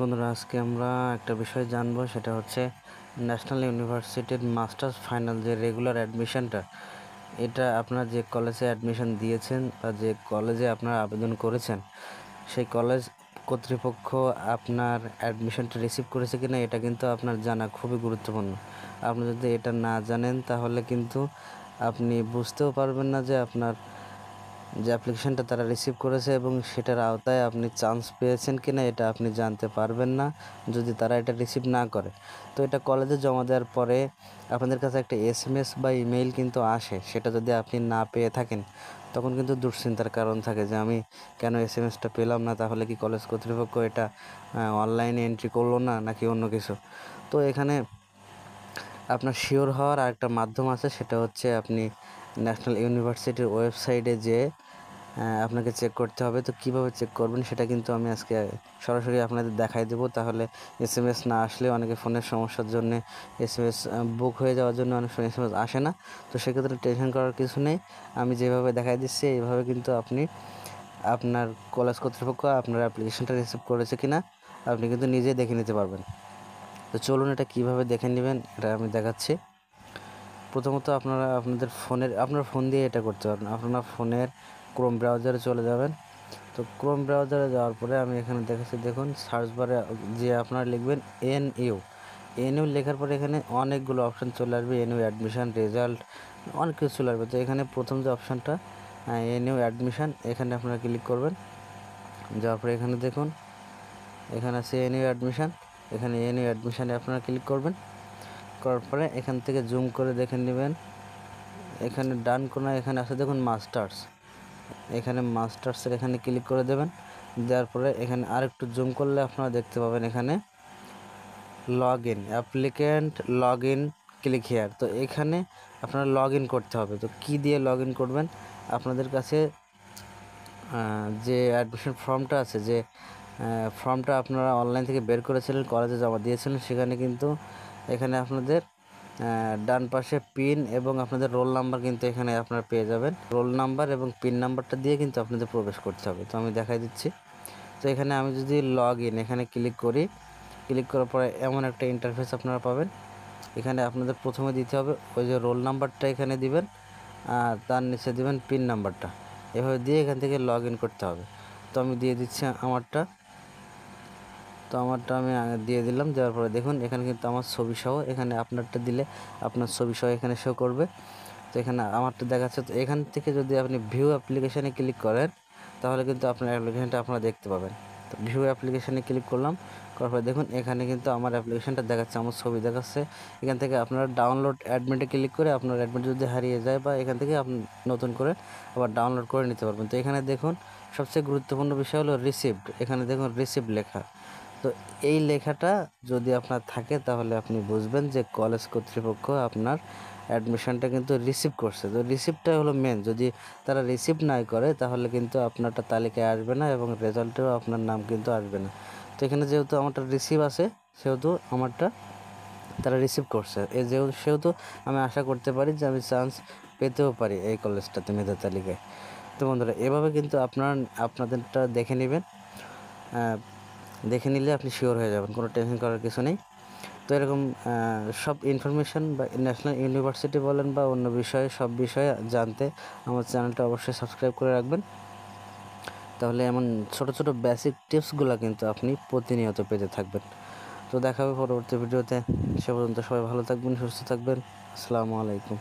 বন্ধুরা, আজকে আমরা একটা বিষয় জানবো, সেটা হচ্ছে ন্যাশনাল ইউনিভার্সিটির মাস্টার্স ফাইনাল যে রেগুলার অ্যাডমিশনটা, এটা আপনার যে কলেজে অ্যাডমিশন দিয়েছেন বা যে কলেজে আপনারা আবেদন করেছেন, সেই কলেজ কর্তৃপক্ষ আপনার অ্যাডমিশনটা রিসিভ করেছে কিনা এটা কিন্তু আপনার জানা খুবই গুরুত্বপূর্ণ। আপনি যদি এটা না জানেন তাহলে কিন্তু আপনি বুঝতেও পারবেন না যে আপনার যে অ্যাপ্লিকেশনটা তারা রিসিভ করেছে এবং সেটার আওতায় আপনি চান্স পেয়েছেন কিনা এটা আপনি জানতে পারবেন না যদি তারা এটা রিসিভ না করে। তো এটা কলেজে জমা দেওয়ার পরে আপনাদের কাছে একটা SMS বা ইমেইল কিন্তু আসে। সেটা যদি আপনি না পেয়ে থাকেন তখন কিন্তু দুশ্চিন্তার কারণ থাকে যে আমি কেন SMS-টা পেলাম না, তাহলে কি কলেজ কর্তৃপক্ষ এটা অনলাইনে এন্ট্রি করলো না নাকি অন্য কিছু। তো এখানে আপনার শিওর হওয়ার আরেকটা মাধ্যম আছে, সেটা হচ্ছে আপনি ন্যাশনাল ইউনিভার্সিটির ওয়েবসাইটে যেয়ে আপনাকে চেক করতে হবে। তো কীভাবে চেক করবেন সেটা কিন্তু আমি আজকে সরাসরি আপনাদের দেখাই দেবো। তাহলে SMS না আসলে অনেকে ফোনের সমস্যার জন্য SMS বুক হয়ে যাওয়ার জন্য অনেক সময় SMS আসে না। তো সেক্ষেত্রে টেনশন করার কিছু নেই। আমি যেভাবে দেখাই দিচ্ছি এইভাবে কিন্তু আপনি আপনার কলেজ কর্তৃপক্ষ আপনার অ্যাপ্লিকেশনটা রিসিভ করেছে কিনা আপনি কিন্তু নিজেই দেখে নিতে পারবেন। তো চলুন এটা কীভাবে দেখে নেবেন এটা আমি দেখাচ্ছি। প্রথমত আপনার ফোন দিয়ে এটা করতে পারবেন। আপনার ফোনের ক্রোম ব্রাউজারে চলে যাবেন। তো ক্রোম ব্রাউজারে যাওয়ার পরে আমি এখানে দেখাচ্ছি, দেখুন সার্চ বারে যে আপনারা লিখবেন এনইউ লেখার পরে এখানে অনেকগুলো অপশান চলে আসবে। এনইউ অ্যাডমিশান, রেজাল্ট, অনেক কিছু চলে আসবে। তো এখানে প্রথম যে অপশানটা এনইউ অ্যাডমিশান, এখানে আপনারা ক্লিক করবেন। যাওয়ার পরে এখানে দেখুন এখানে আছে এনইউ অ্যাডমিশান। এখানে এনইউ অ্যাডমিশানে আপনারা ক্লিক করবেন। করার পরে এখান থেকে জুম করে দেখে নেবেন। এখানে ডান কোণায় এখানে আছে দেখুন মাস্টার্স, এখানে মাস্টার্সের এখানে ক্লিক করে দেবেন। দেওয়ার পরে এখানে আরেকটু জুম করলে আপনারা দেখতে পাবেন এখানে log in, applicant log in, click here. তো এখানে আপনারা লগ ইন করতে হবে। তো কী দিয়ে লগ ইন করবেন? আপনাদের কাছে যে অ্যাডমিশন ফর্মটা আছে, যে ফর্মটা আপনারা অনলাইন থেকে বের করেছিলেন, কলেজে জমা দিয়েছিলেন, সেখানে কিন্তু এখানে আপনাদের ডান পাশে পিন এবং আপনাদের রোল নাম্বার কিন্তু এখানে আপনারা পেয়ে যাবেন। রোল নাম্বার এবং পিন নাম্বারটা দিয়ে কিন্তু আপনাদের প্রবেশ করতে হবে। তো আমি দেখাই দিচ্ছি। তো এখানে আমি যদি লগ ইন এখানে ক্লিক করি, ক্লিক করার পরে এমন একটা ইন্টারফেস আপনারা পাবেন। এখানে আপনাদের প্রথমে দিতে হবে ওই যে রোল নাম্বারটা এখানে দিবেন, আর তার নিচে দিবেন পিন নাম্বারটা। এভাবে দিয়ে এখান থেকে লগ ইন করতে হবে। তো আমি দিয়ে দিচ্ছি আমারটা। তো আমারটা আমি দিয়ে দিলাম। দেওয়ার পরে দেখুন এখানে কিন্তু আমার ছবি সহ, এখানে আপনারটা দিলে আপনার ছবি সহ এখানে শো করবে। তো এখানে আমারটা দেখাচ্ছে। তো এখান থেকে যদি আপনি ভিউ অ্যাপ্লিকেশানে ক্লিক করেন তাহলে কিন্তু আপনার অ্যাপ্লিকেশানটা আপনারা দেখতে পাবেন। তো ভিউ অ্যাপ্লিকেশানে ক্লিক করলাম, করার পরে দেখুন এখানে কিন্তু আমার অ্যাপ্লিকেশানটা দেখাচ্ছে, আমার ছবি দেখাচ্ছে। এখান থেকে আপনারা ডাউনলোড অ্যাডমিটে ক্লিক করে আপনার অ্যাডমিট যদি হারিয়ে যায় বা এখান থেকে আপনি নতুন করে আবার ডাউনলোড করে নিতে পারবেন। তো এখানে দেখুন সবচেয়ে গুরুত্বপূর্ণ বিষয় হলো রিসিভড। এখানে দেখুন রিসিভড লেখা। তো এই লেখাটা যদি আপনার থাকে তাহলে আপনি বুঝবেন যে কলেজ কর্তৃপক্ষ আপনার অ্যাডমিশনটা কিন্তু রিসিভ করছে। তো রিসিভটা হলো মেন। যদি তারা রিসিভ নাই করে তাহলে কিন্তু আপনারটা তালিকায় আসবে না এবং রেজাল্টেও আপনার নাম কিন্তু আসবে না। তো এখানে যেহেতু আমারটা রিসিভ আছে সেহেতু আমারটা তারা রিসিভ করছে, সেহেতু আমি আশা করতে পারি যে আমি চান্স পেতেও পারি এই কলেজটাতে মেধা তালিকায়। তো বন্ধুরা, এভাবে কিন্তু আপনাদেরটা দেখে নেবেন। দেখে নিলে আপনি শিওর হয়ে যাবেন, কোনো টেনশন করার কিছু নেই। তো এরকম সব ইনফরমেশান বা ন্যাশনাল ইউনিভার্সিটি বলেন বা অন্য বিষয়ে সব বিষয়ে জানতে আমার চ্যানেলটা অবশ্যই সাবস্ক্রাইব করে রাখবেন। তাহলে এমন ছোট ছোট বেসিক টিপসগুলো কিন্তু আপনি প্রতিনিয়ত পেতে থাকবেন। তো দেখা হবে পরবর্তী ভিডিওতে। সে পর্যন্ত সবাই ভালো থাকবেন, সুস্থ থাকবেন। আসসালামু আলাইকুম।